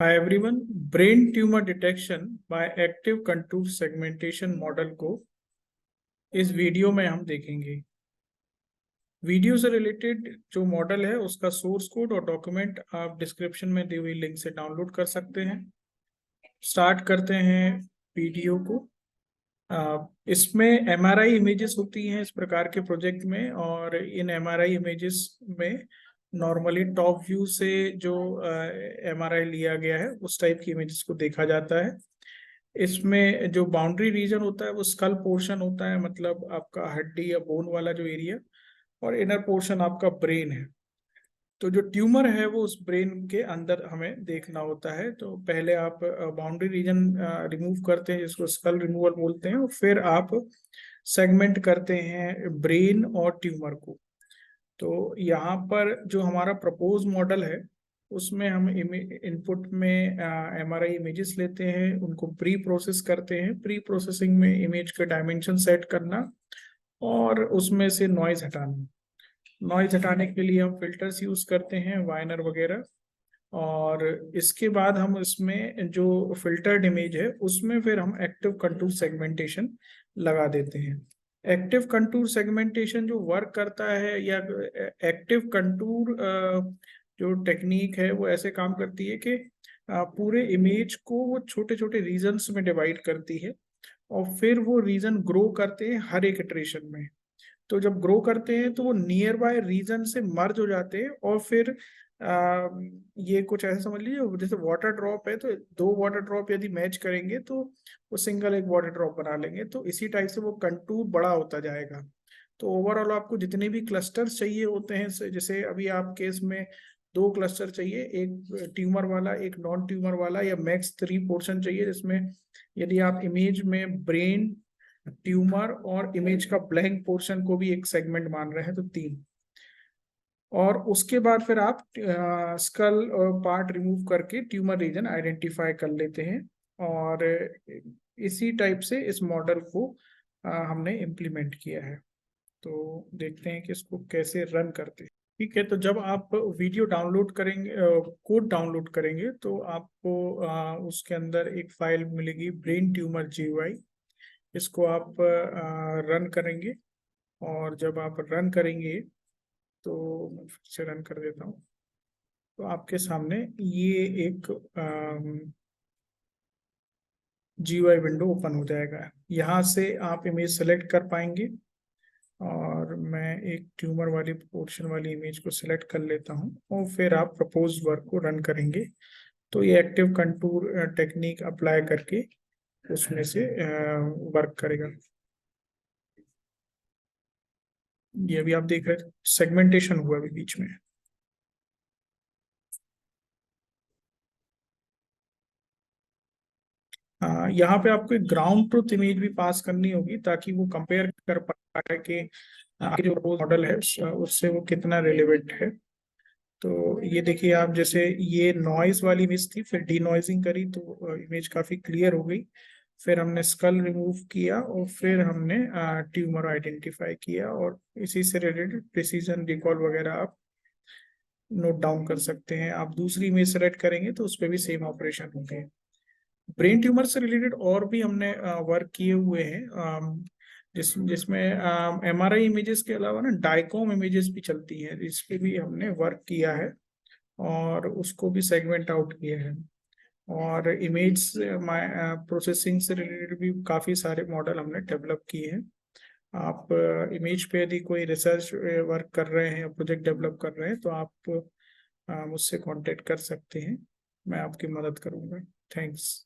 Hi everyone. Brain tumour detection by active contour segmentation model को इस video में हम देखेंगे। वीडियो से रिलेटेड जो मॉडल है उसका सोर्स कोड और डॉक्यूमेंट आप डिस्क्रिप्शन में दी हुई लिंक से डाउनलोड कर सकते हैं। स्टार्ट करते हैं वीडियो को। इसमें एमआरआई इमेजेस होती हैं इस प्रकार के प्रोजेक्ट में, और इन एमआरआई इमेजेस में नॉर्मली टॉप व्यू से जो एमआरआई लिया गया है उस टाइप की इमेजेस को देखा जाता है। इसमें जो बाउंड्री रीजन होता है वो स्कल पोर्शन होता है, मतलब आपका हड्डी या बोन वाला जो एरिया, और इनर पोर्शन आपका ब्रेन है। तो जो ट्यूमर है वो उस ब्रेन के अंदर हमें देखना होता है। तो पहले आप बाउंड्री रीजन रिमूव करते हैं जिसको स्कल रिमूवल बोलते हैं, और फिर आप सेगमेंट करते हैं ब्रेन और ट्यूमर को। तो यहाँ पर जो हमारा प्रपोज मॉडल है उसमें हम इनपुट में एमआरआई इमेजेस लेते हैं, उनको प्री प्रोसेस करते हैं। प्री प्रोसेसिंग में इमेज का डायमेंशन सेट करना और उसमें से नॉइज हटाना। नॉइज हटाने के लिए हम फिल्टर्स यूज करते हैं, वाइनर वगैरह। और इसके बाद हम इसमें जो फिल्टर्ड इमेज है उसमें फिर हम एक्टिव कंटूर सेगमेंटेशन लगा देते हैं। एक्टिव कंटूर सेगमेंटेशन जो वर्क करता है, या एक्टिव कंटूर जो टेक्निक है वो ऐसे काम करती है कि पूरे इमेज को वो छोटे छोटे रीजन्स में डिवाइड करती है, और फिर वो रीजन ग्रो करते हैं हर एक इटरेशन में। तो जब ग्रो करते हैं तो वो नियर बाय रीजन से मर्ज हो जाते हैं, और फिर ये कुछ ऐसा समझ लीजिए जैसे वाटर ड्रॉप है, तो दो वाटर ड्रॉप यदि मैच करेंगे तो वो सिंगल एक वाटर ड्रॉप बना लेंगे। तो इसी टाइप से वो कंटूर बड़ा होता जाएगा। तो ओवरऑल आपको जितने भी क्लस्टर्स चाहिए होते हैं, जैसे अभी आप केस में दो क्लस्टर चाहिए, एक ट्यूमर वाला एक नॉन ट्यूमर वाला, या मैक्स 3 पोर्शन चाहिए, जिसमें यदि आप इमेज में ब्रेन, ट्यूमर और इमेज का ब्लैंक पोर्शन को भी एक सेगमेंट मान रहे हैं तो 3। और उसके बाद फिर आप स्कल पार्ट रिमूव करके ट्यूमर रीजन आइडेंटिफाई कर लेते हैं। और इसी टाइप से इस मॉडल को हमने इम्प्लीमेंट किया है। तो देखते हैं कि इसको कैसे रन करते हैं। ठीक है, तो जब आप वीडियो डाउनलोड करेंगे, कोड डाउनलोड करेंगे, तो आपको उसके अंदर एक फाइल मिलेगी ब्रेन ट्यूमर GUI। इसको आप रन करेंगे, और जब आप रन करेंगे तो मैं फिर से रन कर देता हूँ। तो आपके सामने ये एक GUI विंडो ओपन हो जाएगा। यहाँ से आप इमेज सेलेक्ट कर पाएंगे, और मैं एक ट्यूमर वाली पोर्शन वाली इमेज को सिलेक्ट कर लेता हूँ, और फिर आप प्रपोज वर्क को रन करेंगे। तो ये एक्टिव कंटूर टेक्निक अप्लाई करके उसमें से वर्क करेगा। ये अभी आप देख रहे थे सेगमेंटेशन हुआ अभी बीच में। यहाँ पे आपको एक ग्राउंड ट्रुथ इमेज भी पास करनी होगी, ताकि वो कंपेयर कर पाए कि आपके जो मॉडल है उससे वो कितना रिलेवेंट है। तो ये देखिए आप, जैसे ये नॉइज वाली इमेज थी, फिर डी नॉइजिंग करी तो इमेज काफी क्लियर हो गई। फिर हमने स्कल रिमूव किया, और फिर हमने ट्यूमर आइडेंटिफाई किया, और इसी से रिलेटेड प्रिसीजन रिकॉल वगैरह आप नोट डाउन कर सकते हैं। आप दूसरी इमेज सेलेक्ट करेंगे तो उस पर भी सेम ऑपरेशन होंगे। ब्रेन ट्यूमर से रिलेटेड और भी हमने वर्क किए हुए हैं, जिसमें MRI इमेजेस के अलावा ना डाइकॉम इमेजेस भी चलती हैं, इस पे भी हमने वर्क किया है और उसको भी सेगमेंट आउट किया है। और इमेज प्रोसेसिंग से रिलेटेड भी काफ़ी सारे मॉडल हमने डेवलप किए हैं। आप इमेज पे यदि कोई रिसर्च वर्क कर रहे हैं, प्रोजेक्ट डेवलप कर रहे हैं, तो आप मुझसे कांटेक्ट कर सकते हैं, मैं आपकी मदद करूंगा। थैंक्स।